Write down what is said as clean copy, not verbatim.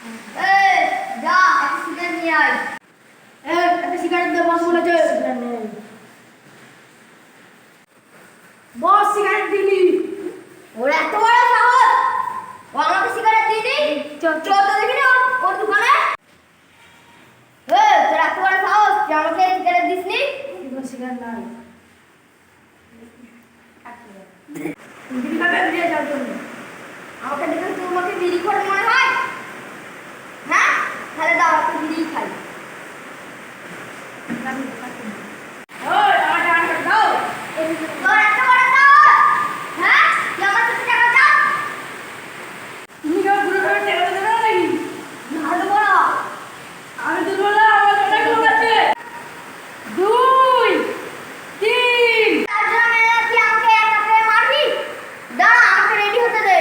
এই যা একটা সিগারেট নিয়ে আয়। এই একটা সিগারেট দে, বস বলেছে সিগারেট নেই। বস সিগারেট দিলি। ওর এত বড় সাহস, ও আমাকে সিগারেট দিইনি। চল তো দেখি না ওর দোকানে। তোর এত বড় সাহস, তুই আমাকে সিগারেট দিসনি? সিগারেট নাই। বিড়ি খাবে, বিড়ি যাওয়ার জন্য। আমাকে দেখে তোমাকে বিড়ি করে মনে হয়? হ্যাঁ, তাহলে দাও একটু বিড়ি খাই। ওই টাকা টাকা দাও। তোর এত বড় সাহস, হ্যাঁ, তুই আমার কাছে টাকা চাস? তুমি কেউ গুরু ধরে টাকা দেবে না নাকি? না দেবো না। আমি তো বললাম আমার টাকা গুলো আছে। 2 3 তার জন্য তুই আমাকে একা পেয়ে মারবি? দাঁড়া, আমাকে রেডি হতে দে।